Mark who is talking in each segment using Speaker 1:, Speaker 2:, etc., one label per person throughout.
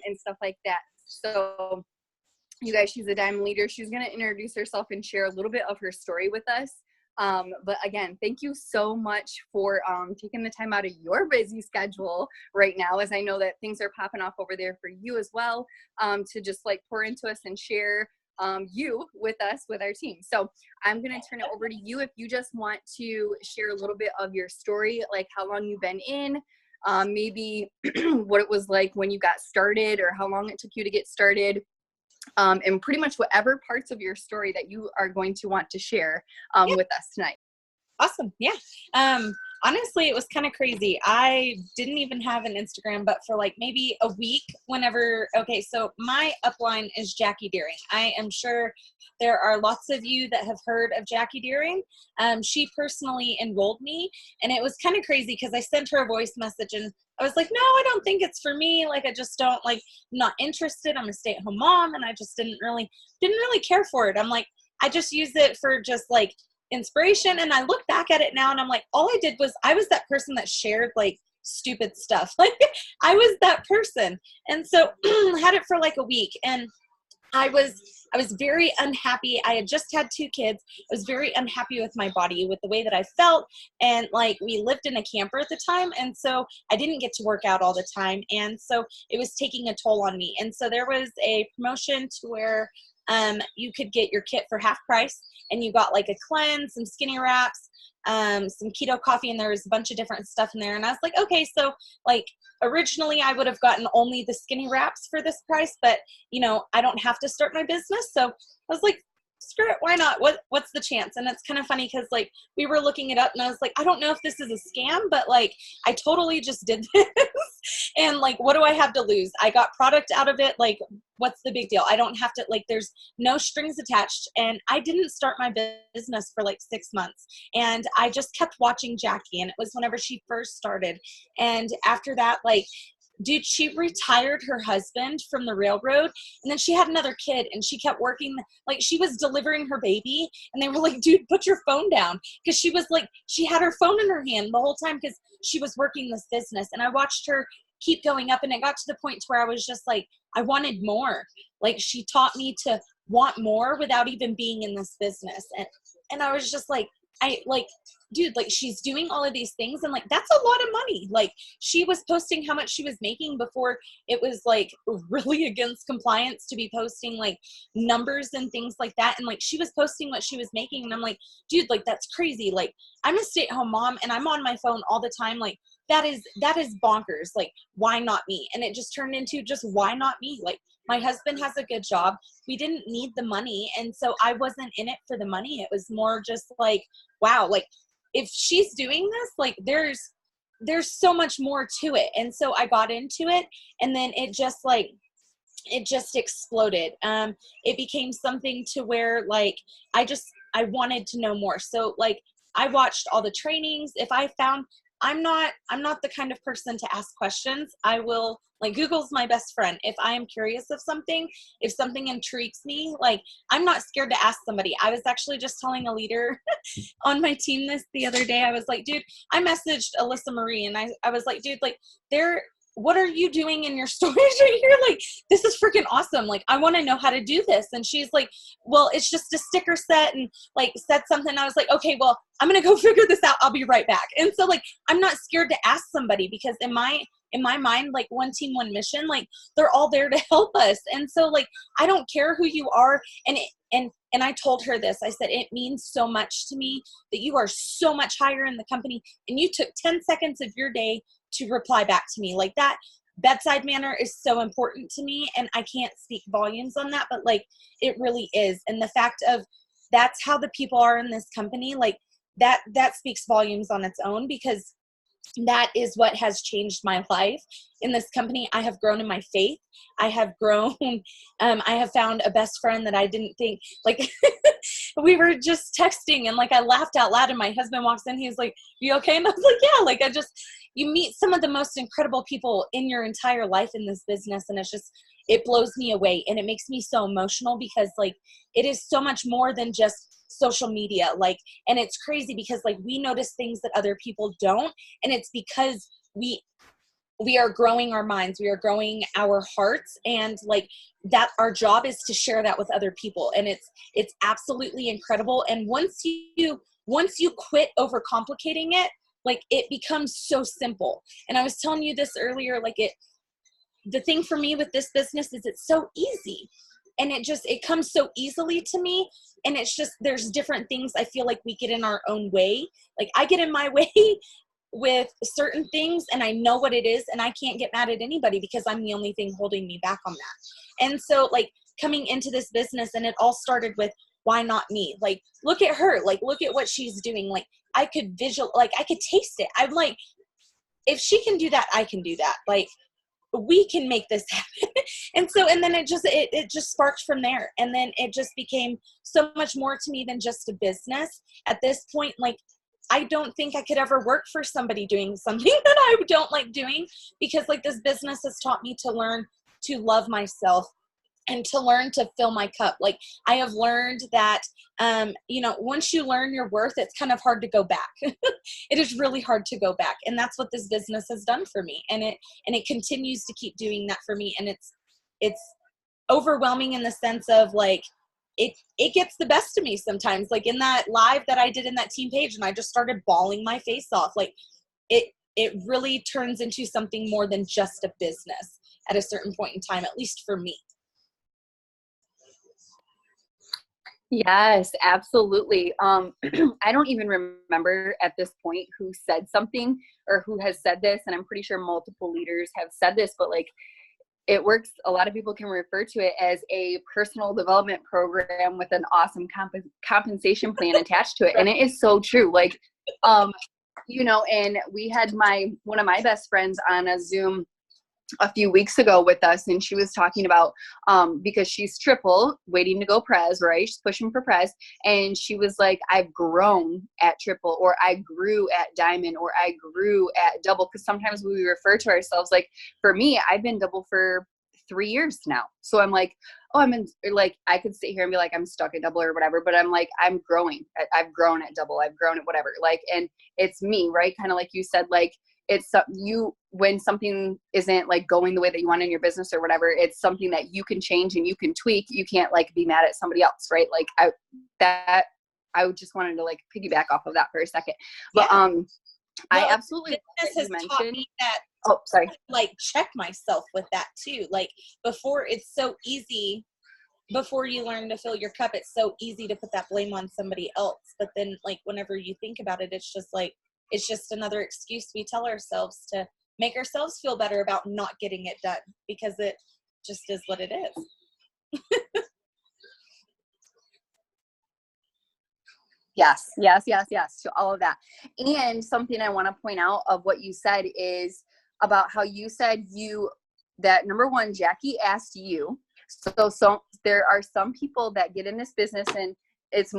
Speaker 1: and stuff like that. So you guys, she's a diamond leader. She's going to introduce herself and share a little bit of her story with us. But again, thank you so much for taking the time out of your busy schedule right now, as I know that things are popping off over there for you as well, to just like pour into us and share you with us, with our team. So I'm going to turn it over to you if you just want to share a little bit of your story, like how long you've been in, maybe what it was like when you got started, or how long it took you to get started. And pretty much whatever parts of your story that you are going to want to share with us tonight.
Speaker 2: Awesome. Yeah. Honestly, it was kind of crazy. I didn't even have an Instagram, but for like maybe a week okay, so my upline is Jackie Deering. I am sure there are lots of you that have heard of Jackie Deering. She personally enrolled me, and it was kind of crazy because I sent her a voice message and I was like, no, I don't think it's for me. Like, I just don't I'm not interested. I'm a stay-at-home mom, and I just didn't really care for it. I'm like, I just use it for just like inspiration. And I look back at it now and I'm like, all I did was I was that person that shared like stupid stuff. Like I was that person. And so I had it for like a week, and I was very unhappy. I had just had 2 kids. I was very unhappy with my body, with the way that I felt. And like, we lived in a camper at the time. And so I didn't get to work out all the time. And so it was taking a toll on me. And so there was a promotion to where you could get your kit for half price, and you got like a cleanse, some skinny wraps, some keto coffee, and there was a bunch of different stuff in there. And I was like, okay, so like originally I would have gotten only the skinny wraps for this price, but you know, I don't have to start my business. So I was like, screw it, why not? What's the chance? And it's kind of funny because like we were looking it up, and I was like, I don't know if this is a scam, but like I totally just did this. And like, what do I have to lose? I got product out of it. Like, what's the big deal? I don't have to, like, there's no strings attached. And I didn't start my business for like 6 months. And I just kept watching Jackie, and it was whenever she first started. And after that, like, dude, she retired her husband from the railroad, and then she had another kid, and she kept working. Like, she was delivering her baby, and they were like, dude, put your phone down. Because she was like, she had her phone in her hand the whole time because she was working this business. And I watched her keep going up, and it got to the point where I was just like, I wanted more. Like, she taught me to want more without even being in this business. And I was just like, dude, like, she's doing all of these things, and like, that's a lot of money. Like, she was posting how much she was making before it was like really against compliance to be posting like numbers and things like that. And like, she was posting what she was making, and I'm like, dude, like, that's crazy. Like, I'm a stay-at-home mom, and I'm on my phone all the time. Like, that is bonkers. Like, why not me? And it just turned into just, why not me? Like, my husband has a good job. We didn't need the money. And so I wasn't in it for the money. It was more just like, wow, like, if she's doing this, like, there's so much more to it. And so I got into it, and then it just exploded. It became something to where like, I wanted to know more. So like, I watched all the trainings. If I found, I'm not the kind of person to ask questions. I will, like, Google's my best friend. If I am curious of something, if something intrigues me, like, I'm not scared to ask somebody. I was actually just telling a leader on my team this the other day. I was like, dude, I messaged Alyssa Marie, and I was like, dude, like, what are you doing in your stories right here? Like, this is freaking awesome. Like, I want to know how to do this. And she's like, well, it's just a sticker set, and like said something. I was like, okay, well, I'm going to go figure this out. I'll be right back. And so like, I'm not scared to ask somebody, because in my mind, like, one team, one mission, like, they're all there to help us. And so like, I don't care who you are. And I told her this, I said, it means so much to me that you are so much higher in the company, and you took 10 seconds of your day to reply back to me. Like, that bedside manner is so important to me, and I can't speak volumes on that, but like, it really is. And the fact of, that's how the people are in this company, like, that speaks volumes on its own, because that is what has changed my life in this company. I have grown in my faith. I have grown, I have found a best friend that I didn't think, like, we were just texting, and like, I laughed out loud, and my husband walks in, he's like, you okay? And I was like, yeah, like, you meet some of the most incredible people in your entire life in this business. And it blows me away, and it makes me so emotional, because like, it is so much more than just social media. Like, and it's crazy because like, we notice things that other people don't. And it's because we are growing our minds, we are growing our hearts, and like that our job is to share that with other people. And it's absolutely incredible. And once you quit overcomplicating it, like it becomes so simple. And I was telling you this earlier, like the thing for me with this business is it's so easy, and it comes so easily to me. And it's just, there's different things I feel like we get in our own way. Like I get in my way with certain things, and I know what it is, and I can't get mad at anybody because I'm the only thing holding me back on that. And so like coming into this business, and it all started with, why not me? Like, look at her, like, look at what she's doing. Like I could I could taste it. I'm like, if she can do that, I can do that. Like we can make this happen. And then it just sparked from there. And then it just became so much more to me than just a business at this point. Like, I don't think I could ever work for somebody doing something that I don't like doing, because like this business has taught me to learn to love myself and to learn to fill my cup. Like I have learned that, once you learn your worth, it's kind of hard to go back. It is really hard to go back. And that's what this business has done for me. And it continues to keep doing that for me. And it's overwhelming in the sense of like, it gets the best of me sometimes. Like in that live that I did in that team page, and I just started bawling my face off. Like it really turns into something more than just a business at a certain point in time, at least for me.
Speaker 1: Yes, absolutely. I don't even remember at this point who said something or who has said this, and I'm pretty sure multiple leaders have said this, but like it works. A lot of people can refer to it as a personal development program with an awesome compensation plan attached to it. And it is so true. Like, and we had one of my best friends on a Zoom a few weeks ago with us, and she was talking about because she's triple waiting to go pres, right? She's pushing for pres, and she was like, I've grown at triple, or I grew at diamond, or I grew at double, because sometimes we refer to ourselves, like for me, I've been double for 3 years now. So I'm like, oh, I'm in, like, I could sit here and be like, I'm stuck at double or whatever, but I'm like, I'm growing. I've grown at double. I've grown at whatever. Like, and it's me, right? Kind of like you said, like, it's when something isn't like going the way that you want in your business or whatever, it's something that you can change and you can tweak. You can't like be mad at somebody else, right? Like I just wanted to like piggyback off of that for a second. But I absolutely
Speaker 2: business has taught me that.
Speaker 1: Oh, sorry.
Speaker 2: Like check myself with that too. Like before, it's so easy. Before you learn to fill your cup, it's so easy to put that blame on somebody else. But then like whenever you think about it, it's just another excuse we tell ourselves to make ourselves feel better about not getting it done, because it just is what it is.
Speaker 1: Yes, to all of that. And something I want to point out of what you said is about how you said that number one, Jackie asked you. So there are some people that get in this business, and it's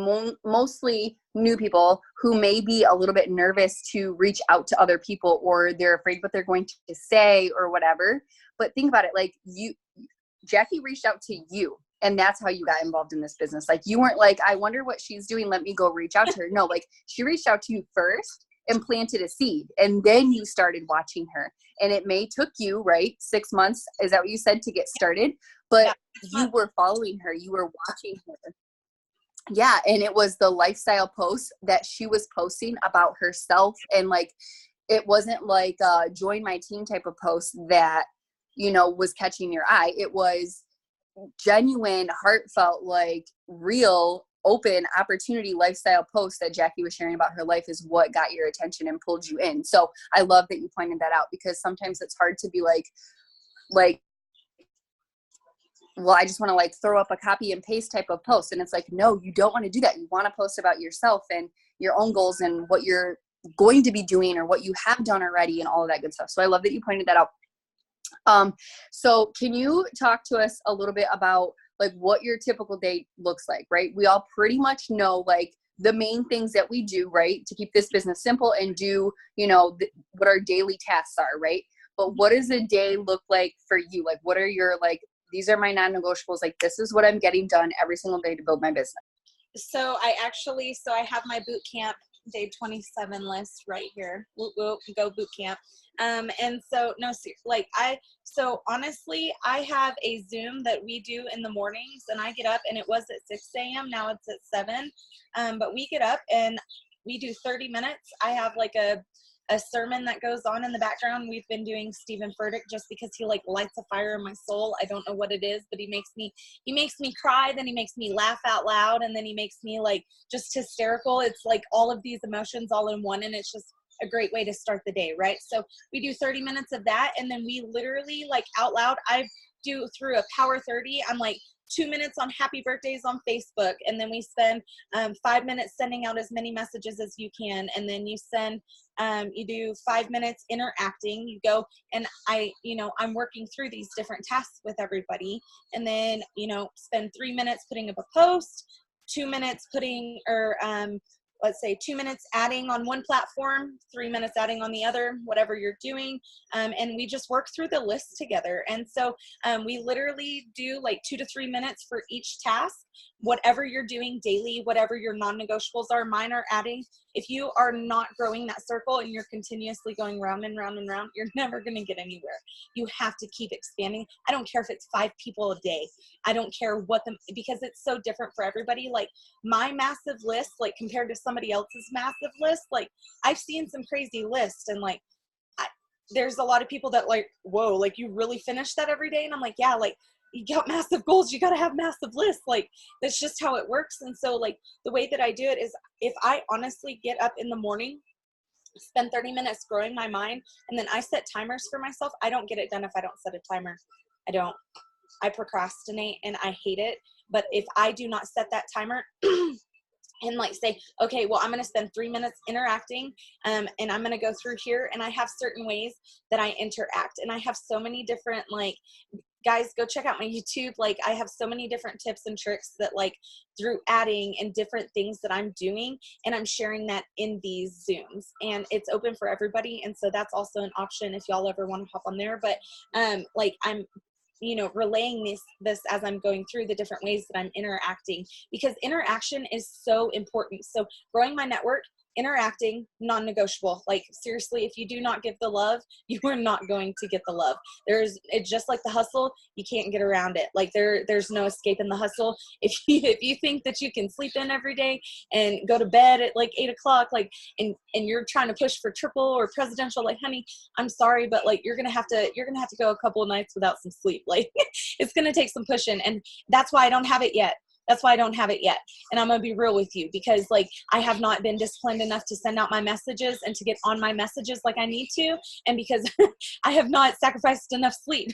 Speaker 1: mostly new people who may be a little bit nervous to reach out to other people, or they're afraid what they're going to say or whatever. But think about it, like Jackie reached out to you, and that's how you got involved in this business. Like you weren't like, I wonder what she's doing, let me go reach out to her. No, like she reached out to you first and planted a seed, and then you started watching her. And it may took you, right, 6 months, is that what you said, to get started? But you were following her, you were watching her. Yeah, and it was the lifestyle posts that she was posting about herself, and like it wasn't like a join my team type of post that was catching your eye. It was genuine, heartfelt, like real, open opportunity lifestyle posts that Jackie was sharing about her life is what got your attention and pulled you in. So I love that you pointed that out, because sometimes it's hard to be like well, I just want to like throw up a copy and paste type of post. And it's like, no, you don't want to do that. You want to post about yourself and your own goals and what you're going to be doing or what you have done already and all of that good stuff. So I love that you pointed that out. So can you talk to us a little bit about like what your typical day looks like, right? We all pretty much know like the main things that we do, right, to keep this business simple and do, what our daily tasks are, right? But what does a day look like for you? Like, what are your like, these are my non-negotiables. Like, this is what I'm getting done every single day to build my business.
Speaker 2: So I have my boot camp day 27 list right here. Whoop, whoop, go Bootcamp. And so, no, like so honestly, I have a Zoom that we do in the mornings, and I get up, and it was at 6 a.m. Now it's at 7. But we get up and we do 30 minutes. I have like a sermon that goes on in the background. We've been doing Stephen Furtick just because he like lights a fire in my soul. I don't know what it is, but he makes me cry, then he makes me laugh out loud, and then he makes me like just hysterical. It's like all of these emotions all in one, and it's just a great way to start the day, right? So we do 30 minutes of that, and then we literally like out loud, I do through a power 30. I'm like 2 minutes on happy birthdays on Facebook, and then we spend 5 minutes sending out as many messages as you can, and then you send you do 5 minutes interacting. You go, and I'm working through these different tasks with everybody, and then spend 3 minutes putting up a post, 2 minutes putting let's say 2 minutes adding on one platform, 3 minutes adding on the other, whatever you're doing. And we just work through the list together. And so we literally do like 2 to 3 minutes for each task, whatever you're doing daily, whatever your non-negotiables are. Mine are adding. If you are not growing that circle and you're continuously going round and round and round, you're never going to get anywhere. You have to keep expanding. I don't care if it's 5 people a day. I don't care because it's so different for everybody. Like my massive list, like compared to somebody else's massive list, like I've seen some crazy lists, and like there's a lot of people that like, whoa, like you really finish that every day. And I'm like, yeah, like you got massive goals, you got to have massive lists. Like that's just how it works. And so like the way that I do it is, if I honestly get up in the morning, spend 30 minutes growing my mind, and then I set timers for myself. I don't get it done if I don't set a timer. I procrastinate and I hate it. But if I do not set that timer and like say, okay, well, I'm going to spend 3 minutes interacting, and I'm going to go through here, and I have certain ways that I interact, and I have so many different, like, guys, go check out my YouTube. Like I have so many different tips and tricks that like through adding and different things that I'm doing, and I'm sharing that in these Zooms, and it's open for everybody. And so that's also an option if y'all ever want to hop on there. But like I'm relaying this as I'm going through the different ways that I'm interacting, because interaction is so important. So growing my network, interacting, non-negotiable. Like seriously, if you do not give the love, you are not going to get the love. It's just like the hustle, you can't get around it. Like there's no escape in the hustle. If you think that you can sleep in every day and go to bed at like 8 o'clock, like and you're trying to push for triple or presidential, like honey, I'm sorry, but like you're gonna have to go a couple of nights without some sleep. Like it's gonna take some pushing, and that's why I don't have it yet. That's why I don't have it yet. And I'm going to be real with you, because like I have not been disciplined enough to send out my messages and to get on my messages like I need to. And because I have not sacrificed enough sleep.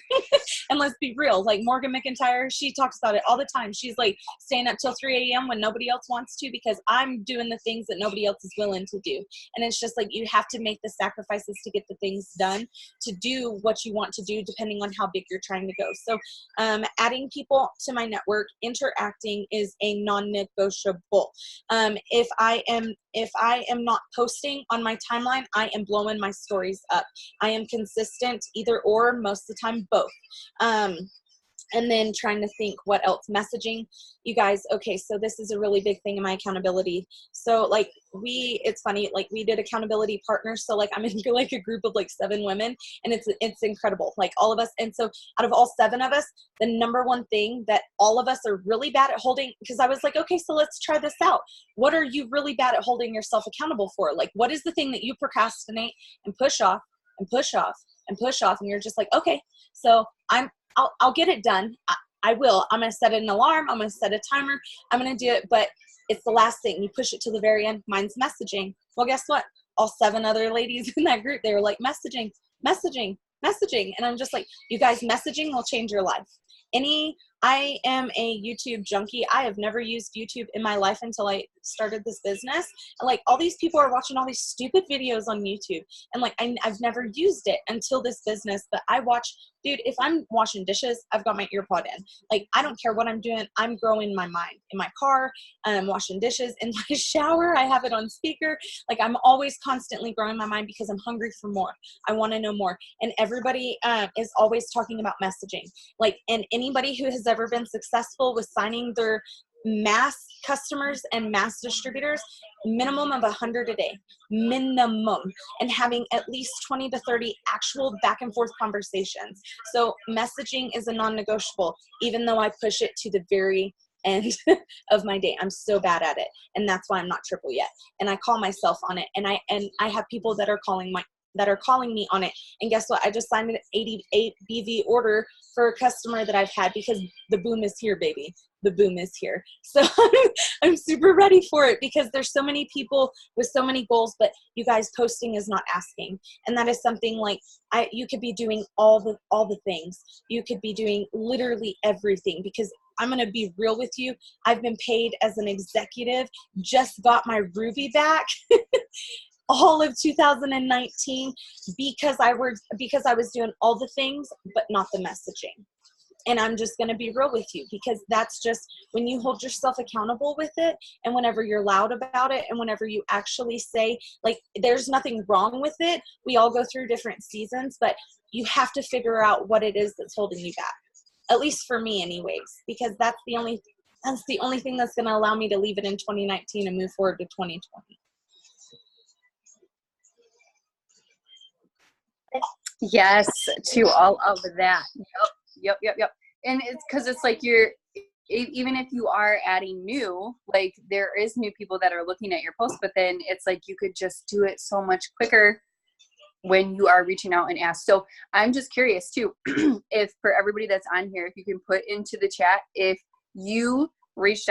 Speaker 2: And let's be real, like Morgan McIntyre, she talks about it all the time. She's like staying up till 3 a.m. when nobody else wants to, because I'm doing the things that nobody else is willing to do. And it's just like, you have to make the sacrifices to get the things done, to do what you want to do, depending on how big you're trying to go. So adding people to my network, interacting is a non-negotiable. If I am not posting on my timeline, I am blowing my stories up. I am consistent, either or, most of the time both. And then trying to think what else. Messaging, you guys, okay, so this is a really big thing in my accountability. So like it's funny, like we did accountability partners. So like I'm in like a group of like 7 women, and it's incredible, like all of us. And so out of all 7 of us, the number one thing that all of us are really bad at holding, because I was like, okay, so let's try this out. What are you really bad at holding yourself accountable for? Like, what is the thing that you procrastinate and push off and push off and push off? And you're just like, okay, so I'll get it done. I will. I'm going to set an alarm. I'm going to set a timer. I'm going to do it. But it's the last thing. You push it to the very end. Mine's messaging. Well, guess what? All 7 other ladies in that group, they were like, messaging. And I'm just like, you guys, messaging will change your life. I am a YouTube junkie. I have never used YouTube in my life until I started this business. And like all these people are watching all these stupid videos on YouTube. And like, I've never used it until this business, but I watch, dude, if I'm washing dishes, I've got my ear pod in. Like, I don't care what I'm doing. I'm growing my mind in my car. I'm washing dishes in my shower. I have it on speaker. Like I'm always constantly growing my mind because I'm hungry for more. I want to know more. And everybody is always talking about messaging. Like, and anybody who has ever been successful with signing their mass customers and mass distributors, minimum of 100 a day, minimum, and having at least 20 to 30 actual back and forth conversations. So messaging is a non-negotiable, even though I push it to the very end of my day. I'm so bad at it, and that's why I'm not triple yet. And I call myself on it, and I have people that are calling me on it. And guess what? I just signed an 88 BV order for a customer that I've had, because the boom is here, baby. The boom is here. So I'm super ready for it, because there's so many people with so many goals, but you guys, posting is not asking. And that is something like you could be doing all the things. You could be doing literally everything, because I'm going to be real with you. I've been paid as an executive, just got my Ruby back all of 2019 because I was doing all the things, but not the messaging. And I'm just going to be real with you, because that's just when you hold yourself accountable with it, and whenever you're loud about it, and whenever you actually say, like, there's nothing wrong with it. We all go through different seasons, but you have to figure out what it is that's holding you back. At least for me anyways, because that's the only thing that's going to allow me to leave it in 2019 and move forward to 2020.
Speaker 1: Yes, to all of that. Yep. And it's because it's like even if you are adding new, like there is new people that are looking at your post, but then it's like you could just do it so much quicker when you are reaching out and ask. So I'm just curious too, if for everybody that's on here, if you can put into the chat if you reached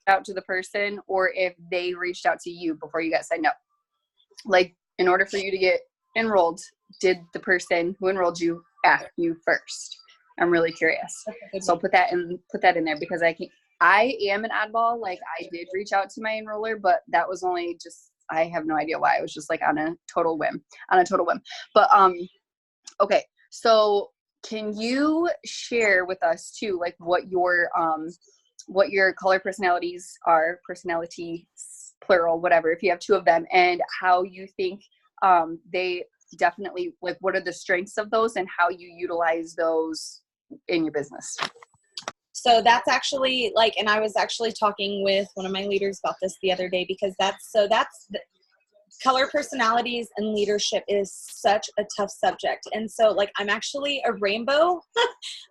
Speaker 1: out to the person or if they reached out to you before you got signed up. Like, in order for you to get enrolled, did the person who enrolled you ask you first? I'm really curious. So put that in there, because I am an oddball. Like, I did reach out to my enroller, but that was only just, I have no idea why. It was just like on a total whim. But okay. So can you share with us too, like what your color personalities are, personalities plural, whatever, if you have two of them, and how you think they definitely, like, what are the strengths of those and how you utilize those in your business?
Speaker 2: So that's actually like, and I was actually talking with one of my leaders about this the other day, because that's color personalities and leadership is such a tough subject. And so like, I'm actually a rainbow.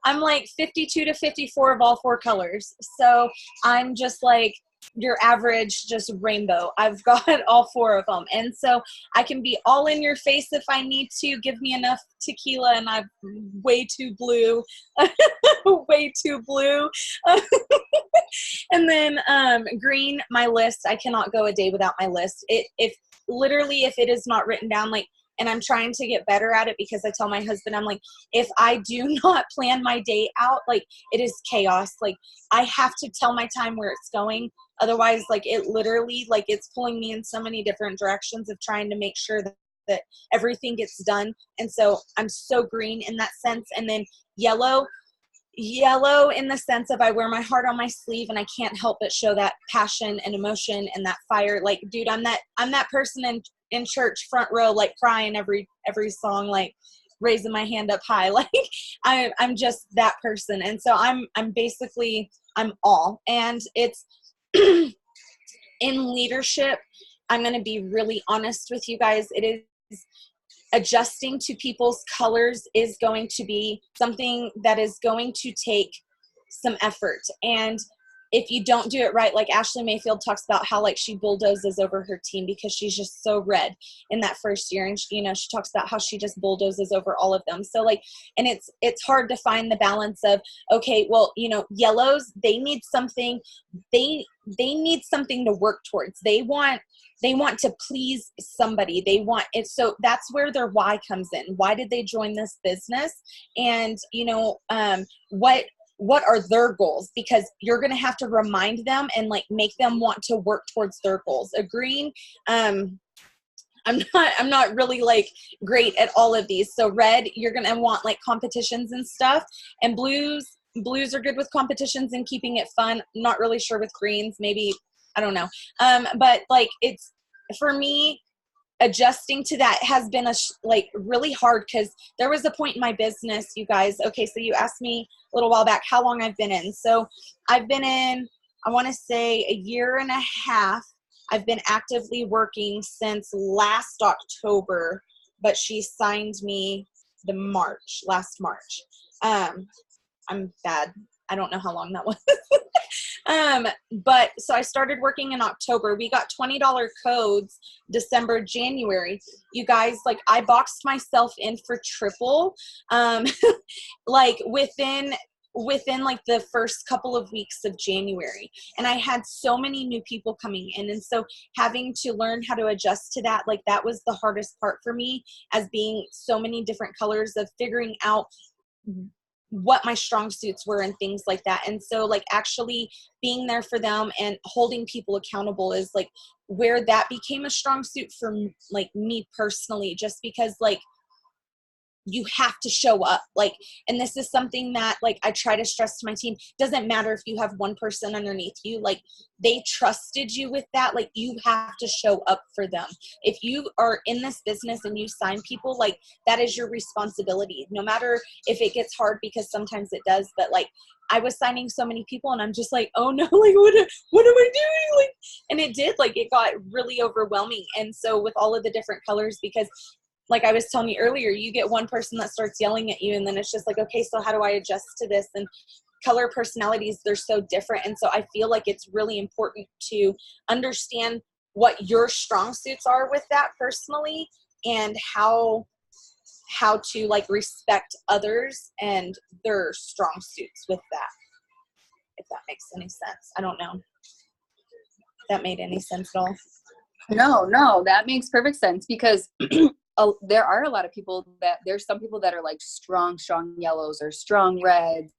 Speaker 2: I'm like 52 to 54 of all four colors. So I'm just like your average, just rainbow. I've got all four of them. And so I can be all in your face if I need to. Give me enough tequila and I'm way too blue. Way too blue. And then green, my list. I cannot go a day without my list. If it is not written down, like, and I'm trying to get better at it, because I tell my husband, I'm like, if I do not plan my day out, like, it is chaos. Like, I have to tell my time where it's going. Otherwise, like, it literally, like, it's pulling me in so many different directions of trying to make sure that everything gets done. And so I'm so green in that sense. And then yellow in the sense of I wear my heart on my sleeve, and I can't help but show that passion and emotion and that fire. Like, dude, I'm that person in church front row, like crying every song, like raising my hand up high. Like I'm just that person. And so I'm all, and it's in leadership. I'm going to be really honest with you guys. It is adjusting to people's colors is going to be something that is going to take some effort. And if you don't do it right, like Ashley Mayfield talks about how like she bulldozes over her team because she's just so red in that first year. And she talks about how she just bulldozes over all of them. So like, and it's hard to find the balance of, okay, well, yellows, they need something, they need something to work towards. They want to please somebody. They want it. So that's where their why comes in. Why did they join this business? And what are their goals? Because you're going to have to remind them and like make them want to work towards their goals. A green, I'm not really like great at all of these. So red, you're going to want like competitions and stuff, and blues are good with competitions and keeping it fun. I'm not really sure with greens, maybe, I don't know. But like, it's, for me, adjusting to that has been really hard, because there was a point in my business, you guys. Okay, so you asked me a little while back how long I've been in. So I've been in I want to say a year and a half. I've been actively working since last October, but she signed me last March. I'm bad. I don't know how long that was. But so I started working in October. We got $20 codes December, January. You guys, like, I boxed myself in for triple, like within like the first couple of weeks of January. And I had so many new people coming in. And so having to learn how to adjust to that, like that was the hardest part for me, as being so many different colors, of figuring out what my strong suits were and things like that. And so like actually being there for them and holding people accountable is like where that became a strong suit for like me personally, just because like you have to show up. Like, and this is something that like I try to stress to my team. Doesn't matter if you have one person underneath you, like they trusted you with that. Like you have to show up for them. If you are in this business and you sign people, like that is your responsibility, no matter if it gets hard, because sometimes it does. But like I was signing so many people and I'm just like, oh no, like what am I doing? Like, and it did, like it got really overwhelming. And so with all of the different colors, because like I was telling you earlier, you get one person that starts yelling at you and then it's just like, okay, so how do I adjust to this? And color personalities, they're so different. And so I feel like it's really important to understand what your strong suits are with that personally, and how to like respect others and their strong suits with that, if that makes any sense. I don't know if that made any sense at all.
Speaker 1: No, that makes perfect sense, because there are a lot of people that, there's some people that are like strong yellows or strong reds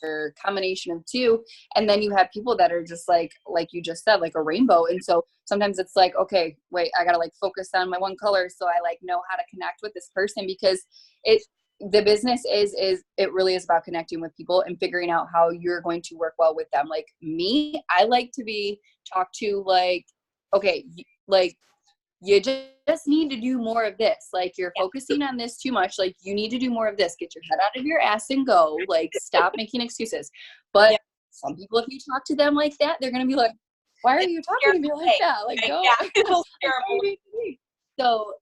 Speaker 1: or combination of two. And then you have people that are just like you just said, like a rainbow. And so sometimes it's like, okay, wait, I got to like focus on my one color, so I like know how to connect with this person, because the business is it really is about connecting with people and figuring out how you're going to work well with them. Like me, I like to be talked to like, okay, like you just need to do more of this. Like you're focusing on this too much. Like you need to do more of this. Get your head out of your ass and go. Like stop making excuses. But some people, if you talk to them like that, they're going to be like, why are you talking to me like that? Like, go.
Speaker 2: It'll scare them.
Speaker 1: So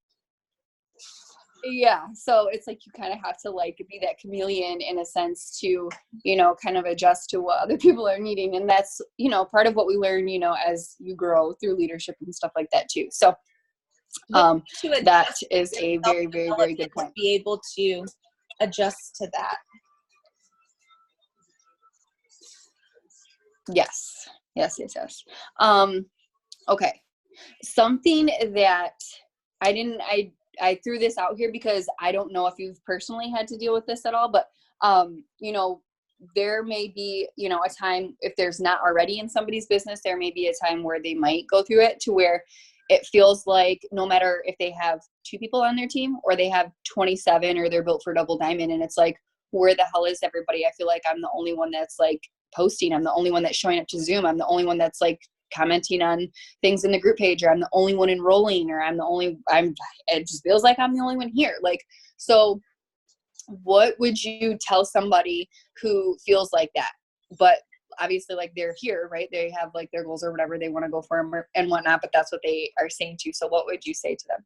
Speaker 1: yeah, so it's like you kind of have to like be that chameleon in a sense to, you know, kind of adjust to what other people are needing. And that's, you know, part of what we learn, you know, as you grow through leadership and stuff like that too. So that is a very, very, very good point.
Speaker 2: Be able to adjust to that.
Speaker 1: Yes. Okay. Something that I threw this out here because I don't know if you've personally had to deal with this at all, but, you know, there may be, you know, a time, if there's not already in somebody's business, there may be a time where they might go through it, to where it feels like no matter if they have 2 people on their team or they have 27 or they're built for double diamond, and it's like, where the hell is everybody? I feel like I'm the only one that's like posting. I'm the only one that's showing up to Zoom. I'm the only one that's like commenting on things in the group page, or I'm the only one enrolling, or it just feels like I'm the only one here. Like, so what would you tell somebody who feels like that, but obviously like they're here, right? They have like their goals or whatever they want to go for and whatnot, but that's what they are saying to you. So what would you say to them?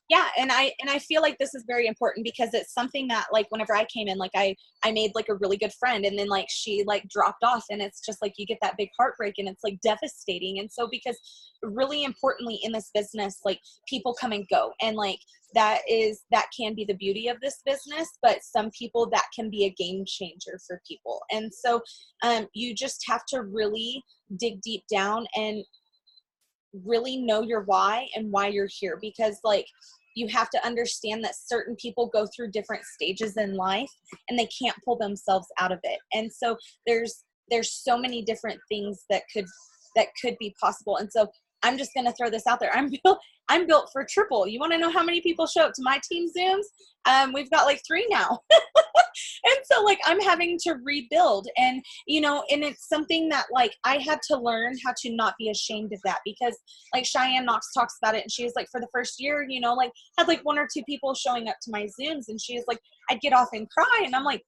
Speaker 2: Yeah. And I feel like this is very important, because it's something that like whenever I came in, like I made like a really good friend, and then like she like dropped off, and it's just like you get that big heartbreak, and it's like devastating. And so, because really importantly in this business, like people come and go, and like that can be the beauty of this business, but some people that can be a game changer for people. And so you just have to really dig deep down and really know your why and why you're here, because like you have to understand that certain people go through different stages in life and they can't pull themselves out of it. And so there's so many different things that could be possible. And so I'm just going to throw this out there. I'm built for triple. You want to know how many people show up to my team Zooms? We've got like 3 now. And so like I'm having to rebuild, and, you know, and it's something that like I had to learn how to not be ashamed of that, because like Cheyenne Knox talks about it, and she was like, for the first year, you know, like had like 1 or 2 people showing up to my Zooms, and she was like, I'd get off and cry. And I'm like,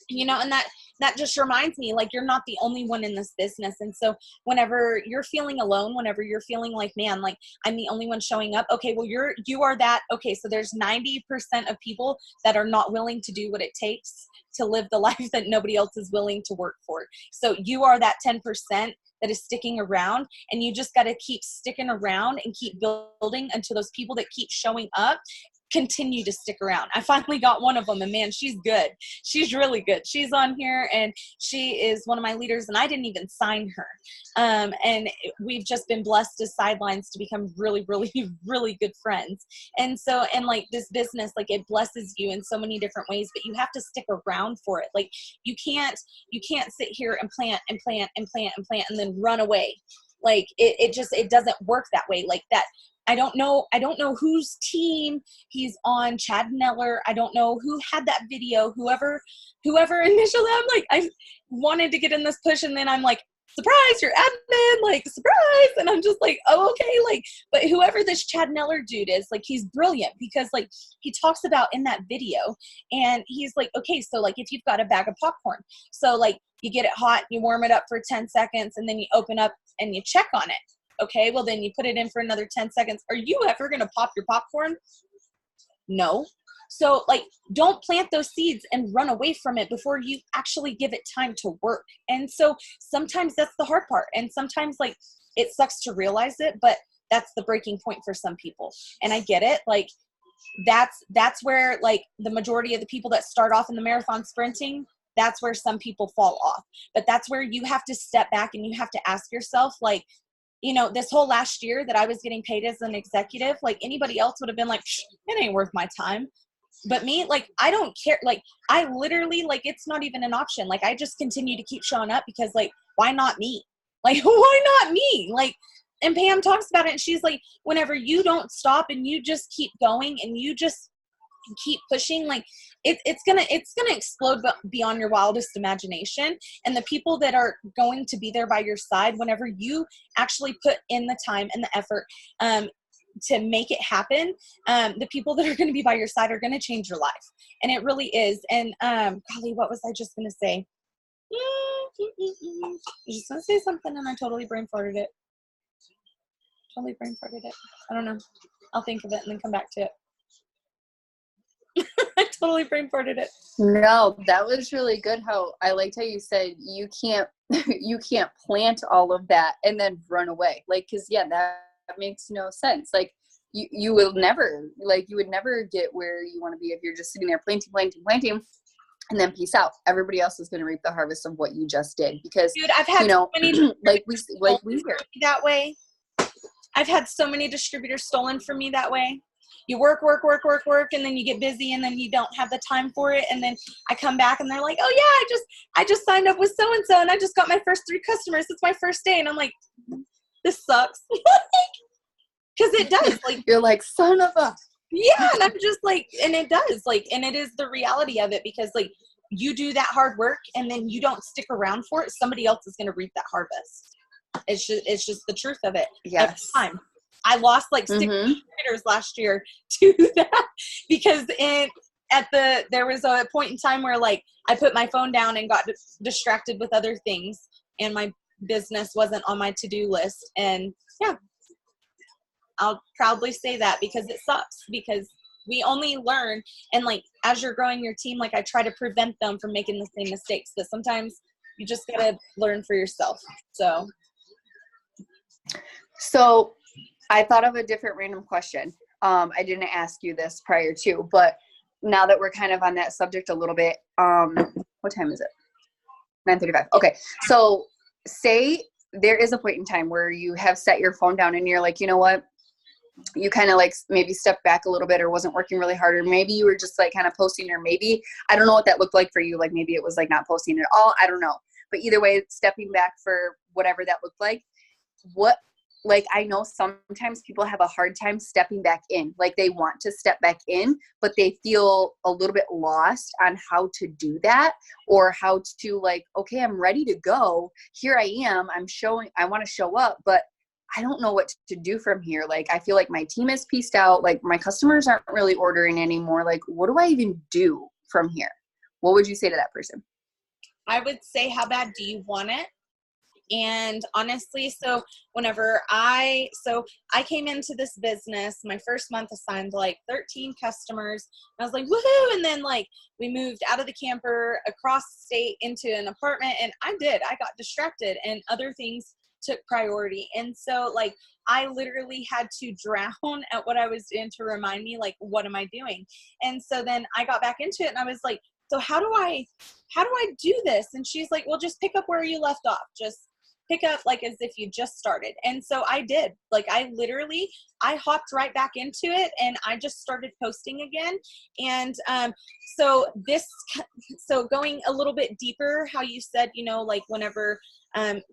Speaker 2: you know, and that just reminds me, like, you're not the only one in this business. And so whenever you're feeling alone, whenever you're feeling like, man, like I'm the only one showing up. Okay, well, you are that. Okay, so there's 90% of people that are not willing to do what it takes to live the life that nobody else is willing to work for. So you are that 10% that is sticking around, and you just got to keep sticking around and keep building until those people that keep showing up continue to stick around. I finally got one of them, and man, she's good. She's really good. She's on here, and she is one of my leaders, and I didn't even sign her. And we've just been blessed as sidelines to become really, really, really good friends. And so, and like this business, like it blesses you in so many different ways, but you have to stick around for it. Like you can't sit here and plant and plant and plant and plant and then run away. Like it doesn't work that way. Like that. I don't know whose team he's on, Chad Neller. I don't know who had that video, whoever initially, I'm like, I wanted to get in this push, and then I'm like, surprise, you're admin, like, surprise. And I'm just like, oh, okay. Like, but whoever this Chad Neller dude is, like, he's brilliant, because like he talks about in that video, and he's like, okay, so like if you've got a bag of popcorn, so like you get it hot, you warm it up for 10 seconds, and then you open up and you check on it. Okay, well then you put it in for another 10 seconds. Are you ever going to pop your popcorn? No. So like, don't plant those seeds and run away from it before you actually give it time to work. And so sometimes that's the hard part. And sometimes like it sucks to realize it, but that's the breaking point for some people. And I get it. Like that's where like the majority of the people that start off in the marathon sprinting, that's where some people fall off. But that's where you have to step back and you have to ask yourself, like, you know, this whole last year that I was getting paid as an executive, like anybody else would have been like, it ain't worth my time. But me, like, I don't care. Like, I literally, like, it's not even an option. Like, I just continue to keep showing up because, like, why not me? Like, why not me? Like, and Pam talks about it, and she's like, whenever you don't stop and you just keep going and you just keep pushing, like it's gonna explode beyond your wildest imagination. And the people that are going to be there by your side whenever you actually put in the time and the effort to make it happen, the people that are going to be by your side are going to change your life. And it really is. And golly, what was I just going to say? I was just going to say something and I totally brain farted it. I don't know. I'll think of it and then come back to it. I totally brain farted it.
Speaker 1: No, that was really good. How I liked how you said you can't plant all of that and then run away. Like, cause yeah, that makes no sense. Like you would never get where you want to be if you're just sitting there planting and then peace out. Everybody else is going to reap the harvest of what you just did. Because
Speaker 2: dude, I've had so many
Speaker 1: like we hear
Speaker 2: that way. I've had so many distributors stolen from me that way. You work, and then you get busy, and then you don't have the time for it. And then I come back, and they're like, "Oh yeah, I just signed up with so and so, and I just got my first 3 customers. It's my first day." And I'm like, "This sucks," because it does. Like
Speaker 1: you're like, "Son of a."
Speaker 2: Yeah, and I'm just like, and it does. Like, and it is the reality of it, because like you do that hard work, and then you don't stick around for it. Somebody else is going to reap that harvest. It's just the truth of it.
Speaker 1: Yes.
Speaker 2: Every time. I lost like 6 distributors last year to that, because there was a point in time where like I put my phone down and got distracted with other things, and my business wasn't on my to-do list. And yeah, I'll proudly say that, because it sucks, because we only learn, and like as you're growing your team, like I try to prevent them from making the same mistakes, but sometimes you just gotta learn for yourself.
Speaker 1: So I thought of a different random question. I didn't ask you this prior to, but now that we're kind of on that subject a little bit, what time is it? 9:35. Okay. So say there is a point in time where you have set your phone down and you're like, you know what? You kind of like maybe stepped back a little bit, or wasn't working really hard, or maybe you were just like kind of posting, or maybe, I don't know what that looked like for you. Like maybe it was like not posting at all. I don't know. But either way, stepping back for whatever that looked like. Like, I know sometimes people have a hard time stepping back in. Like, they want to step back in, but they feel a little bit lost on how to do that, or how to like, okay, I'm ready to go. Here I am. I want to show up, but I don't know what to do from here. Like, I feel like my team is pieced out. Like, my customers aren't really ordering anymore. Like, what do I even do from here? What would you say to that person?
Speaker 2: I would say, how bad do you want it? And honestly, so I came into this business, my first month assigned like 13 customers. I was like, woohoo. And then like we moved out of the camper across the state into an apartment, and I got distracted and other things took priority. And so like, I literally had to drown at what I was doing to remind me, like, what am I doing? And so then I got back into it, and I was like, so how do I do this? And she's like, well, just pick up where you left off. Just pick up like as if you just started. And so I did. Like I hopped right back into it, and I just started posting again. And so going a little bit deeper, how you said, you know, like whenever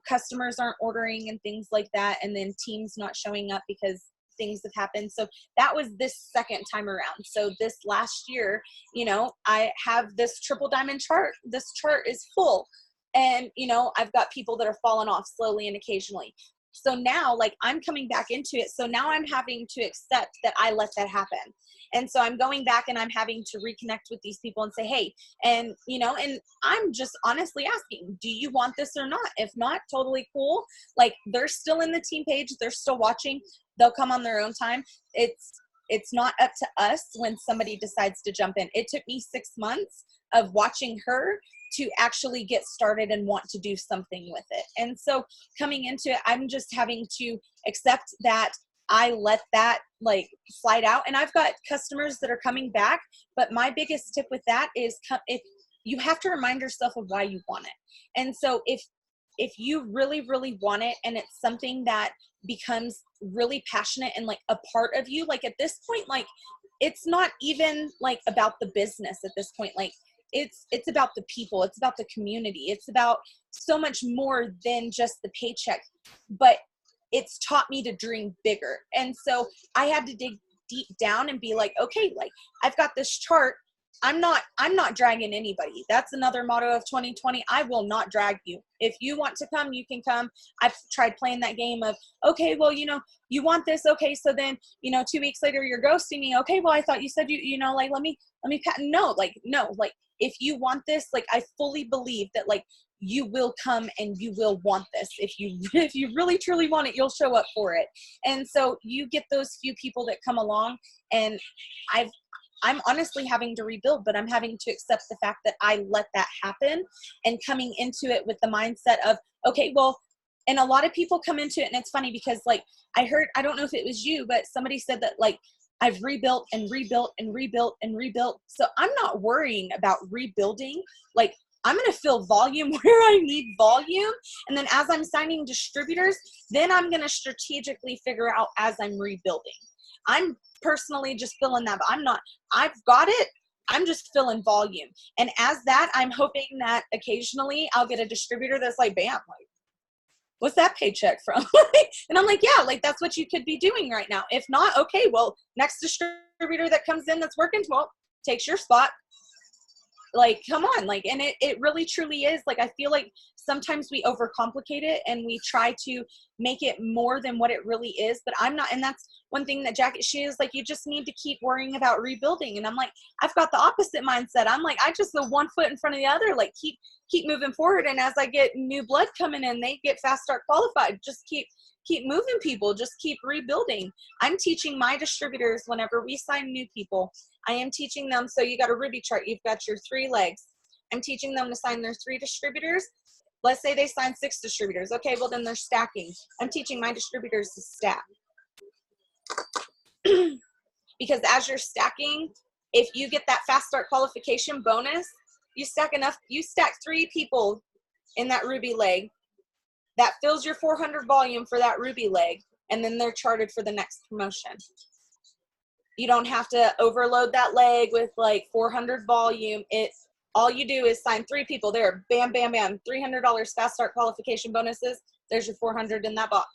Speaker 2: customers aren't ordering and things like that, and then teams not showing up because things have happened. So that was this second time around. So this last year, you know, I have this triple diamond chart. This chart is full. And, you know, I've got people that are falling off slowly and occasionally. So now, like, I'm coming back into it. So now I'm having to accept that I let that happen. And so I'm going back and I'm having to reconnect with these people and say, hey, and, you know, and I'm just honestly asking, do you want this or not? If not, totally cool. Like, they're still in the team page. They're still watching. They'll come on their own time. It's not up to us when somebody decides to jump in. It took me 6 months of watching her to actually get started and want to do something with it. And so coming into it, I'm just having to accept that I let that like slide out. And I've got customers that are coming back, but my biggest tip with that is if you have to remind yourself of why you want it. And so if you really, really want it, and it's something that becomes really passionate and like a part of you, like at this point, like it's not even like about the business at this point. Like it's about the people. It's about the community. It's about so much more than just the paycheck, but it's taught me to dream bigger. And so I had to dig deep down and be like, okay, like I've got this chart. I'm not dragging anybody. That's another motto of 2020. I will not drag you. If you want to come, you can come. I've tried playing that game of, okay, well, you know, you want this. Okay. So then, you know, 2 weeks later, you're ghosting me. Okay. Well, I thought you said you know, like, let me no, if you want this, like, I fully believe that like you will come and you will want this. If you really truly want it, you'll show up for it. And so you get those few people that come along, and I'm honestly having to rebuild, but I'm having to accept the fact that I let that happen, and coming into it with the mindset of, okay, well, and a lot of people come into it, and it's funny because like I don't know if it was you, but somebody said that like I've rebuilt and rebuilt and rebuilt and rebuilt. So I'm not worrying about rebuilding. Like I'm going to fill volume where I need volume. And then as I'm signing distributors, then I'm going to strategically figure out as I'm rebuilding. I'm personally just filling that, but I've got it. I'm just filling volume. And as that, I'm hoping that occasionally I'll get a distributor that's like, bam, like, what's that paycheck from? And I'm like, yeah, like that's what you could be doing right now. If not, okay, well, next distributor that comes in that's working, well, takes your spot. Like, come on, like, and it really truly is. Like, I feel like sometimes we overcomplicate it and we try to make it more than what it really is, but I'm not. And that's one thing that she is like, you just need to keep worrying about rebuilding. And I'm like, I've got the opposite mindset. I'm like, I just go 1 foot in front of the other, like keep moving forward. And as I get new blood coming in, they get fast start qualified. Just keep moving people, just keep rebuilding. I'm teaching my distributors whenever we sign new people, I am teaching them. So you got a Ruby chart, you've got your 3 legs. I'm teaching them to sign their 3 distributors. Let's say they sign 6 distributors. Okay, well then they're stacking. I'm teaching my distributors to stack. Because as you're stacking, if you get that fast start qualification bonus, you stack 3 people in that Ruby leg. That fills your 400 volume for that Ruby leg, and then they're charted for the next promotion. You don't have to overload that leg with like 400 volume. All you do is sign 3 people there. Bam, bam, bam. $300 fast start qualification bonuses. There's your 400 in that box.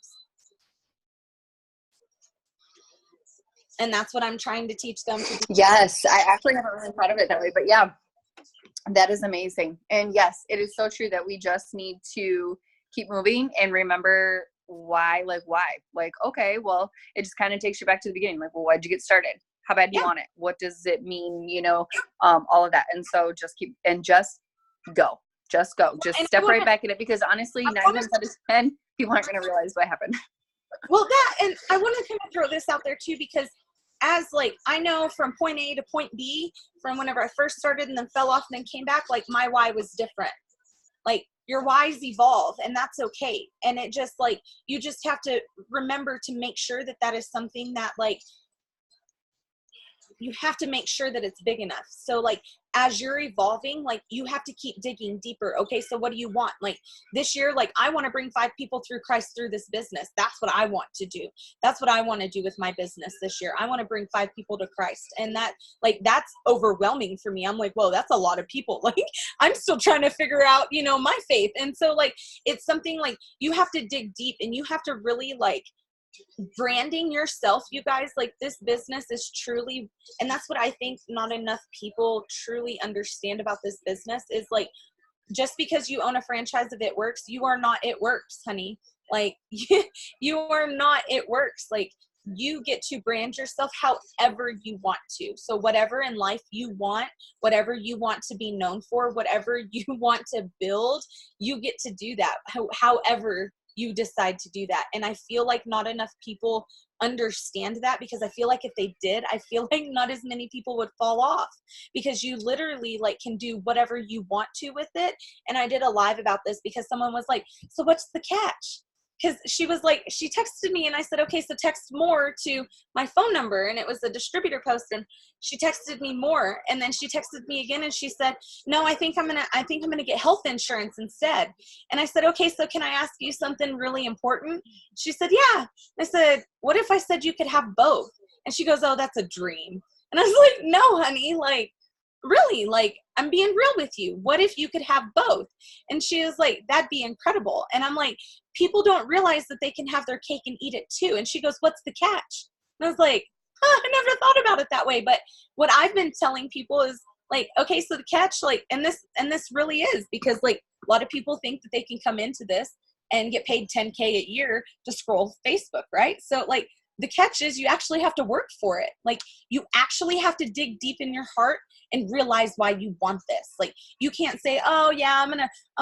Speaker 2: And that's what I'm trying to teach them to do.
Speaker 1: Yes, I actually haven't really thought of it that way, but yeah, that is amazing. And yes, it is so true that we just need to keep moving and remember why, okay, well, it just kind of takes you back to the beginning. Like, well, why'd you get started? How bad do you want it? What does it mean? You know, all of that. And so just go, just go. Just
Speaker 2: And
Speaker 1: step right back in it, because honestly, 9 times out of 10, people aren't going to realize what happened.
Speaker 2: Well, and I want to kind of throw this out there too, because as like, I know from point A to point B, from whenever I first started and then fell off and then came back, like my why was different. Like your whys evolve, and that's okay. And it just like, you just have to remember to make sure that that is something that like, you have to make sure that it's big enough. So like, as you're evolving, like you have to keep digging deeper. Okay, so what do you want? Like this year, like I want to bring 5 people through Christ through this business. That's what I want to do. That's what I want to do with my business this year. I want to bring 5 people to Christ. And that, like, that's overwhelming for me. I'm like, whoa, that's a lot of people. Like I'm still trying to figure out, you know, my faith. And so like, it's something like you have to dig deep, and you have to really like branding yourself, you guys. Like this business is truly, and that's what I think not enough people truly understand about this business, is like, just because you own a franchise of It Works, you are not It Works, honey. Like you are not It Works. Like you get to brand yourself however you want to. So whatever in life you want, whatever you want to be known for, whatever you want to build, you get to do that however you decide to do that. And I feel like not enough people understand that, because I feel like if they did, I feel like not as many people would fall off, because you literally like can do whatever you want to with it. And I did a live about this because someone was like, so what's the catch? Because she was like, she texted me and I said, okay, so text more to my phone number. And it was a distributor post, and she texted me more. And then she texted me again and she said, no, I think I'm going to get health insurance instead. And I said, okay, so can I ask you something really important? She said, yeah. I said, what if I said you could have both? And she goes, oh, that's a dream. And I was like, no, honey, like, really, like, I'm being real with you. What if you could have both? And she was like, that'd be incredible. And I'm like, people don't realize that they can have their cake and eat it too. And she goes, what's the catch? And I was like, I never thought about it that way. But what I've been telling people is like, okay, so the catch, like, and this really is, because like a lot of people think that they can come into this and get paid 10K a year to scroll Facebook, right? So like, the catch is you actually have to work for it. Like you actually have to dig deep in your heart and realize why you want this. Like you can't say, oh yeah, I'm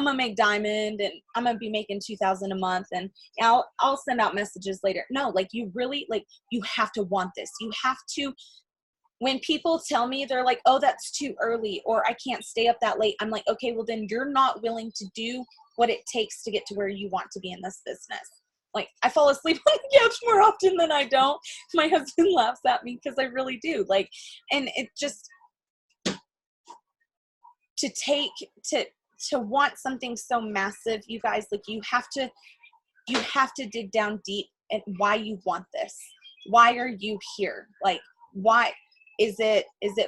Speaker 2: gonna make diamond and I'm gonna be making 2,000 a month and I'll send out messages later. No, like you really, like you have to want this. You have to. When people tell me, they're like, oh, that's too early, or I can't stay up that late, I'm like, okay, well then you're not willing to do what it takes to get to where you want to be in this business. Like I fall asleep on the couch more often than I don't. My husband laughs at me because I really do. Like, and it just, to want something so massive, you guys, like you have to dig down deep at why you want this. Why are you here? Like, why? Is it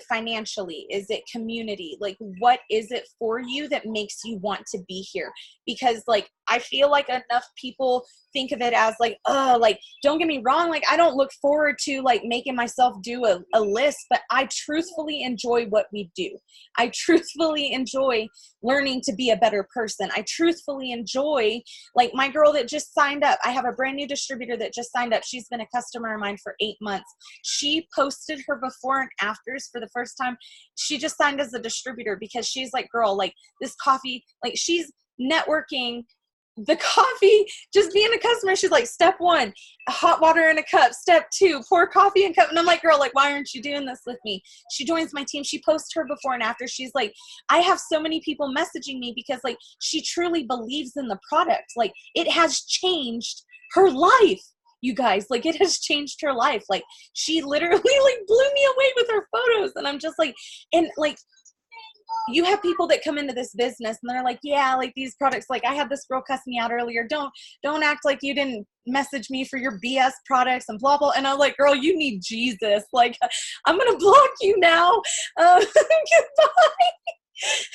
Speaker 2: financially? Is it community? Like, what is it for you that makes you want to be here? Because like, I feel like enough people think of it as like, oh, like, don't get me wrong. Like, I don't look forward to like making myself do a list, but I truthfully enjoy what we do. I truthfully enjoy learning to be a better person. I truthfully enjoy, like my girl that just signed up. I have a brand new distributor that just signed up. She's been a customer of mine for 8 months. She posted her before and afters for the first time. She just signed as a distributor because she's like, girl, like this coffee, like she's networking the coffee, just being a customer. She's like, step 1, hot water in a cup. Step 2, pour coffee in a cup. And I'm like, girl, like, why aren't you doing this with me? She joins my team. She posts her before and after. She's like, I have so many people messaging me because like she truly believes in the product. Like it has changed her life. You guys, like it has changed her life. Like she literally like blew me away with her photos. And I'm just like, and like, you have people that come into this business and they're like, yeah, like these products, like I had this girl cuss me out earlier. Don't act like you didn't message me for your BS products and blah, blah. And I'm like, girl, you need Jesus. Like, I'm going to block you now. Goodbye.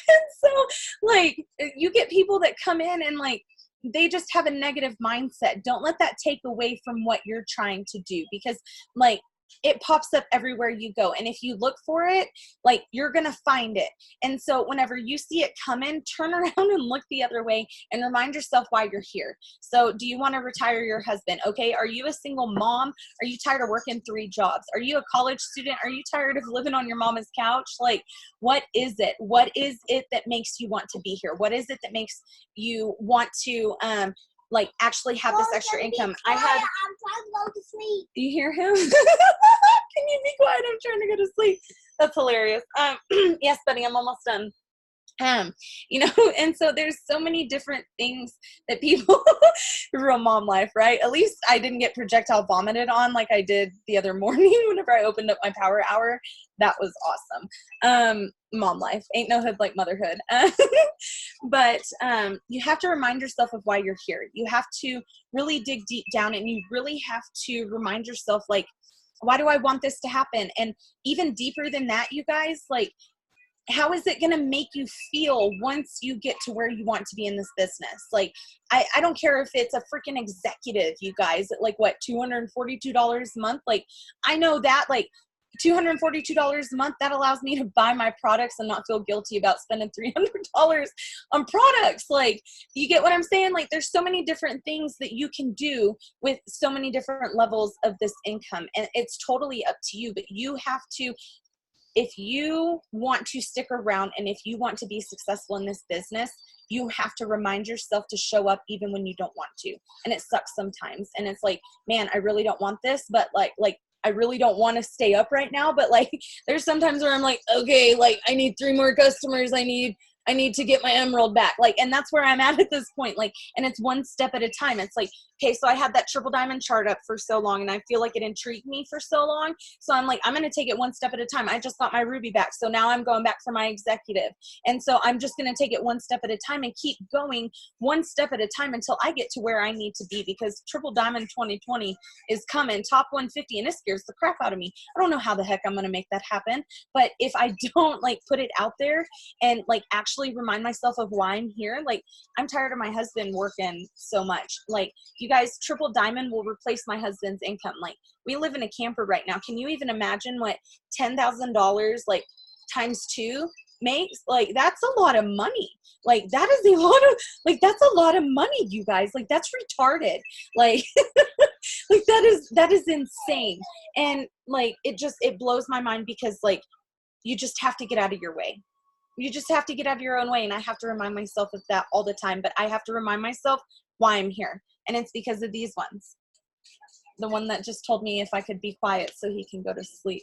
Speaker 2: And so like, you get people that come in and like, they just have a negative mindset. Don't let that take away from what you're trying to do, because like, it pops up everywhere you go. And if you look for it, like, you're going to find it. And so whenever you see it come in, turn around and look the other way and remind yourself why you're here. So do you want to retire your husband? Okay. Are you a single mom? Are you tired of working 3 jobs? Are you a college student? Are you tired of living on your mama's couch? Like, what is it? What is it that makes you want to be here? What is it that makes you want to, like, actually have this extra income? I'm trying to go to sleep. Do you hear him? Can you be quiet? I'm trying to go to sleep. That's hilarious. Yes, buddy, I'm almost done. You know, and so there's so many different things that people real mom life, right? At least I didn't get projectile vomited on like I did the other morning whenever I opened up my power hour. That was awesome. Mom life ain't no hood like motherhood. But you have to remind yourself of why you're here. You have to really dig deep down, and you really have to remind yourself, like, why do I want this to happen? And even deeper than that, you guys, like, how is it going to make you feel once you get to where you want to be in this business? Like, I don't care if it's a freaking executive, you guys, at like, what, $242 a month? Like, I know that, like, $242 a month, that allows me to buy my products and not feel guilty about spending $300 on products. Like, you get what I'm saying? Like, there's so many different things that you can do with so many different levels of this income, and it's totally up to you. But you have to, if you want to stick around and if you want to be successful in this business, you have to remind yourself to show up even when you don't want to. And it sucks sometimes. And it's like, man, I really don't want this, but like I really don't want to stay up right now. But like, there's sometimes where I'm like, okay, like, I need 3 more customers. I need to get my emerald back. Like, and that's where I'm at this point. Like, and it's one step at a time. It's like, okay, so I had that triple diamond chart up for so long, and I feel like it intrigued me for so long. So I'm like, I'm going to take it one step at a time. I just got my ruby back. So now I'm going back for my executive. And so I'm just going to take it one step at a time and keep going one step at a time until I get to where I need to be, because triple diamond 2020 is coming, top 150, and it scares the crap out of me. I don't know how the heck I'm going to make that happen. But if I don't, like, put it out there and, like, actually remind myself of why I'm here. Like, I'm tired of my husband working so much. Like, you guys, triple diamond will replace my husband's income. Like, we live in a camper right now. Can you even imagine what $10,000 like times 2 makes? Like, that's a lot of money. Like, that is a lot of, like, that's a lot of money, you guys. Like, that's retarded. Like, like, that is insane. And like, it blows my mind, because like, you just have to get out of your way. You just have to get out of your own way. And I have to remind myself of that all the time. But I have to remind myself why I'm here. And it's because of these ones. The one that just told me if I could be quiet so he can go to sleep.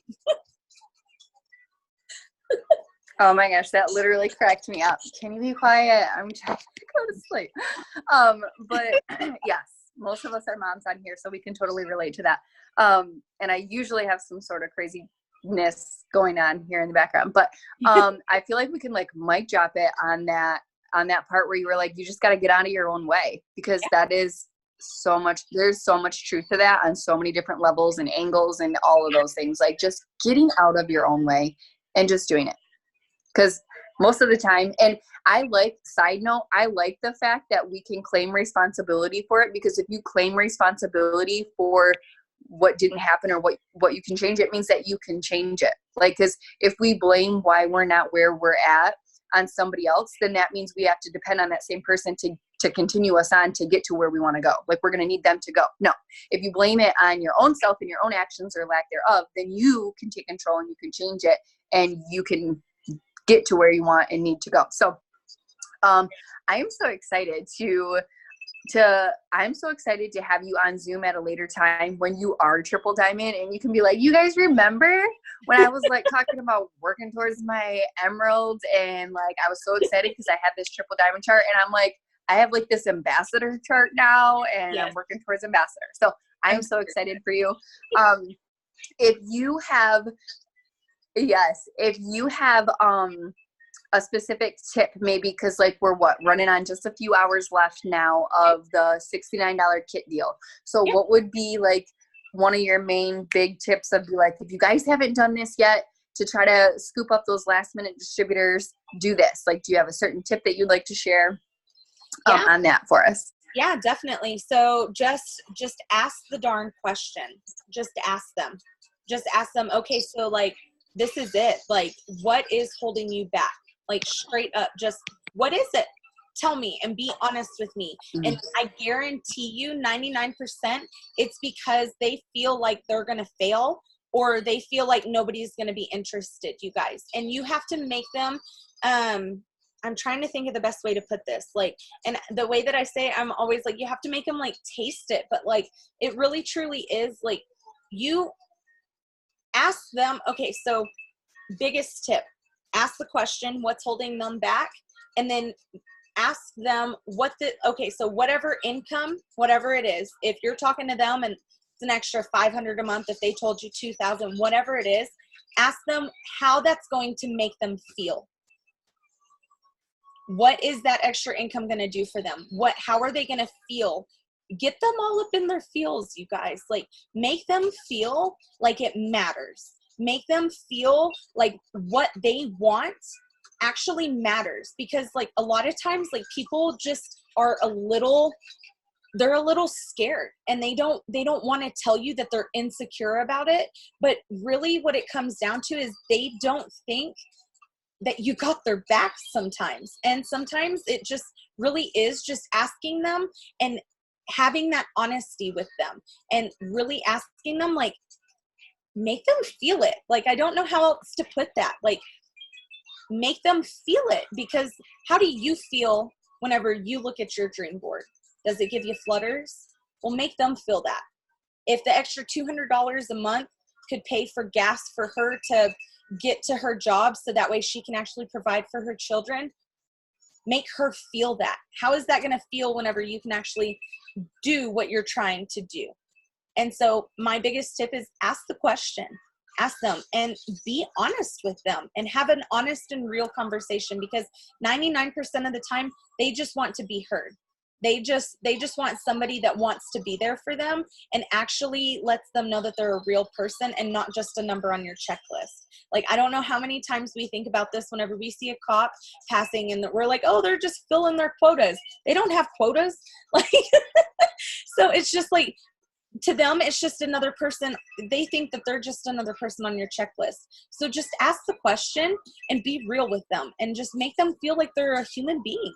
Speaker 1: Oh my gosh, that literally cracked me up. Can you be quiet? I'm trying to go to sleep. But yes, most of us are moms on here, so we can totally relate to that. And I usually have some sort of craziness going on here in the background, but I feel like we can like mic drop it on that part where you were like, you just got to get out of your own way, because that is so much, there's so much truth to that on so many different levels and angles and all of those things. Like, just getting out of your own way and just doing it. Because most of the time, and side note, I like the fact that we can claim responsibility for it, because if you claim responsibility for what didn't happen or what you can change, it means that you can change it. Like, because if we blame why we're not where we're at on somebody else, then that means we have to depend on that same person to continue us on to get to where we want to go. Like, we're going to need them to go. No, if you blame it on your own self and your own actions or lack thereof, then you can take control and you can change it, and you can get to where you want and need to go. So I am so excited I'm so excited to have you on Zoom at a later time when you are triple diamond, and you can be like, you guys remember when I was like talking about working towards my emeralds, and like, I was so excited because I had this triple diamond chart, and I'm like, I have like this ambassador chart now, and yes, I'm working towards ambassador. So I'm so excited for you. If you have a specific tip, maybe, because like we're running on just a few hours left now of the $69 kit deal. So what would be like one of your main big tips of, like, if you guys haven't done this yet, to try to scoop up those last minute distributors, do this? Like, do you have a certain tip that you'd like to share on that for us?
Speaker 2: Yeah, definitely. So just ask the darn question. Just ask them. just ask them, okay, so like, this is it. Like, what is holding you back? Like, straight up, just what is it? Tell me and be honest with me. And I guarantee you 99% it's because they feel like they're going to fail, or they feel like nobody's going to be interested, you guys. And you have to make them, I'm trying to think of the best way to put this. Like, and the way that I say it, I'm always like, you have to make them like taste it. But like, it really truly is like, you ask them, okay, so biggest tip, ask the question, what's holding them back? And then ask them okay, so whatever income, whatever it is, if you're talking to them and it's an extra $500 a month, if they told you 2,000, whatever it is, ask them how that's going to make them feel. What is that extra income going to do for them? How are they going to feel? Get them all up in their feels, you guys. Like, make them feel like it matters. Make them feel like what they want actually matters. Because like a lot of times, like, people just are they're a little scared, and they don't want to tell you that they're insecure about it. But really what it comes down to is they don't think that you got their back sometimes. And sometimes it just really is just asking them and having that honesty with them, and really asking them, like, make them feel it. Like, I don't know how else to put that. Like, make them feel it. Because how do you feel whenever you look at your dream board? Does it give you flutters? Well, make them feel that. If the extra $200 a month could pay for gas for her to get to her job so that way she can actually provide for her children, make her feel that. How is that going to feel whenever you can actually do what you're trying to do? And so my biggest tip is ask the question, ask them, and be honest with them, and have an honest and real conversation, because 99% of the time they just want to be heard. They just want somebody that wants to be there for them and actually lets them know that they're a real person and not just a number on your checklist. Like, I don't know how many times we think about this whenever we see a cop passing and we're like, oh, they're just filling their quotas. They don't have quotas. Like, so it's just like, to them, it's just another person. They think that they're just another person on your checklist. So just ask the question and be real with them, and just make them feel like they're a human being.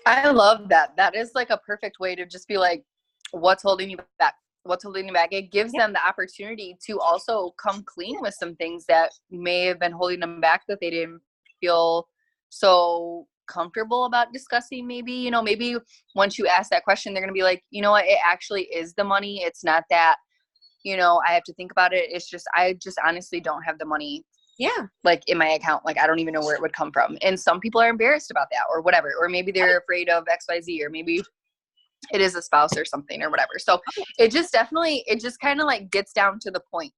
Speaker 1: I love that. That is like a perfect way to just be like, what's holding you back? What's holding you back? It gives them the opportunity to also come clean with some things that may have been holding them back, that they didn't feel so comfortable about discussing. Maybe, maybe once you ask that question, they're going to be like, you know what, it actually is the money. It's not that, I have to think about it. It's just, I just honestly don't have the money.
Speaker 2: Yeah.
Speaker 1: Like, in my account, like, I don't even know where it would come from. And some people are embarrassed about that, or whatever, or maybe they're afraid of XYZ, or maybe it is a spouse or something or whatever. So it just kind of like gets down to the point.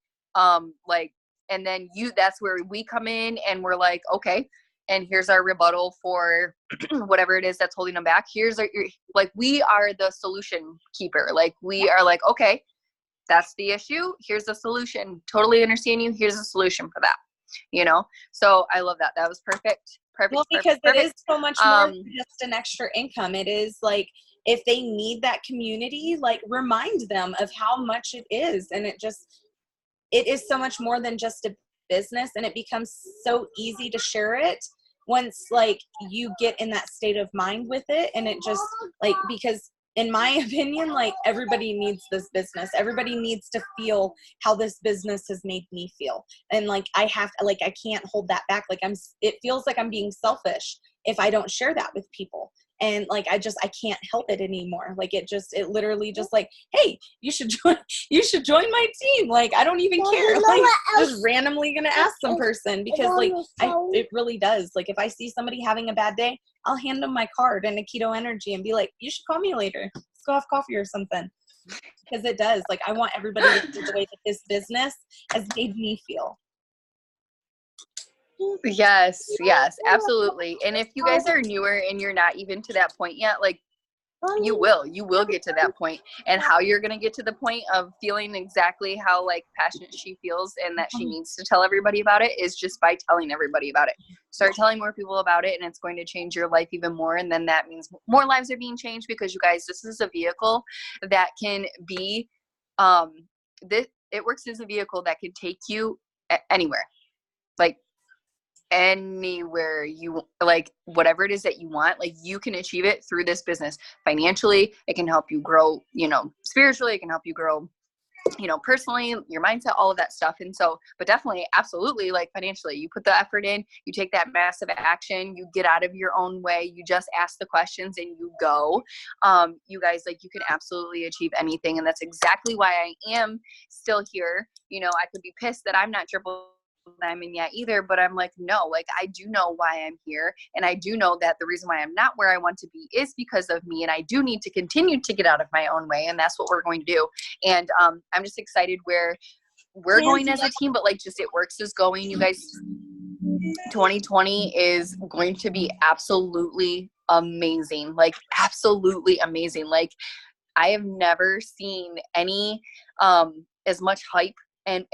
Speaker 1: Like, and then that's where we come in and we're like, okay, and here's our rebuttal for whatever it is that's holding them back. We are the solution keeper. Like, we are like, okay, that's the issue. Here's the solution. Totally understand you. Here's a solution for that. So I love that. That was perfect.
Speaker 2: Well, because it is so much more than just an extra income. It is like, if they need that community, like, remind them of how much it is. And it is so much more than just a business, and it becomes so easy to share it once, like, you get in that state of mind with it. And it just, like, because in my opinion, like, everybody needs this business. Everybody needs to feel how this business has made me feel. And like, I can't hold that back. Like, it feels like I'm being selfish if I don't share that with people. And like, I can't help it anymore. Like, it literally just like, hey, you should join my team. Like, I don't even care. Like, just randomly going to ask some person, because like, it really does. Like, if I see somebody having a bad day, I'll hand them my card and a Keto Energy and be like, you should call me later. Let's go have coffee or something. Because it does. Like, I want everybody to feel the way that this business has made me feel.
Speaker 1: Yes, absolutely. And if you guys are newer and you're not even to that point yet, like, you will get to that point. And how you're going to get to the point of feeling exactly how, like, passionate she feels and that she needs to tell everybody about it is just by telling everybody about it. Start telling more people about it, and it's going to change your life even more. And then that means more lives are being changed, because, you guys, this is a vehicle that can be it works as a vehicle that can take you anywhere, like anywhere you like, whatever it is that you want, like you can achieve it through this business. Financially, it can help you grow, spiritually, it can help you grow, personally, your mindset, all of that stuff. And so, but definitely, absolutely, like financially, you put the effort in, you take that massive action, you get out of your own way, you just ask the questions and you go. You guys, like, you can absolutely achieve anything. And that's exactly why I am still here. I could be pissed that I'm not triple diamond yet either, but I'm like, no, like I do know why I'm here, and I do know that the reason why I'm not where I want to be is because of me, and I do need to continue to get out of my own way, and that's what we're going to do. And I'm just excited where we're going as a team, but like just It Works is going. You guys, 2020 is going to be absolutely amazing, like absolutely amazing. Like I have never seen any as much hype and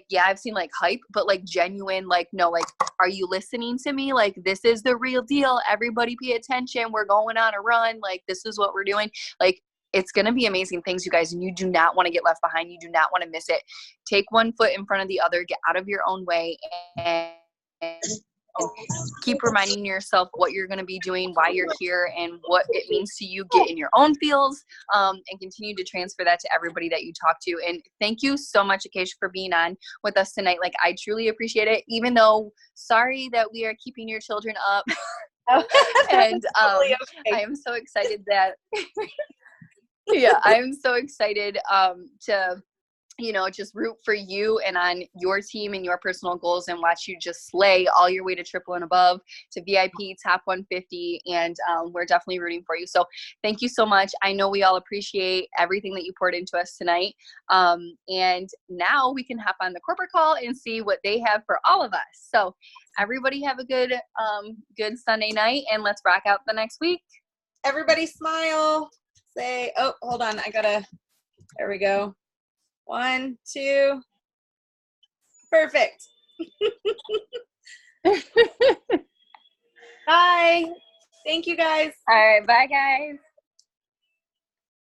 Speaker 1: yeah, I've seen like hype, but like genuine, like, no, like, are you listening to me? Like, this is the real deal. Everybody pay attention. We're going on a run. Like, this is what we're doing. Like, it's going to be amazing things, you guys. And you do not want to get left behind. You do not want to miss it. Take one foot in front of the other, get out of your own way, and keep reminding yourself what you're going to be doing, why you're here, and what it means to you. Get in your own fields, and continue to transfer that to everybody that you talk to. And thank you so much, Acacia, for being on with us tonight. Like, I truly appreciate it, even though sorry that we are keeping your children up. And I am so excited that yeah, I'm so excited to just root for you and on your team and your personal goals, and watch you just slay all your way to triple and above, to VIP top 150. And we're definitely rooting for you. So thank you so much. I know we all appreciate everything that you poured into us tonight. And now we can hop on the corporate call and see what they have for all of us. So everybody have a good Sunday night, and let's rock out the next week.
Speaker 2: Everybody smile. Say, oh, hold on. There we go. 1, 2. Perfect. Bye. Thank you, guys.
Speaker 1: All right. Bye, guys.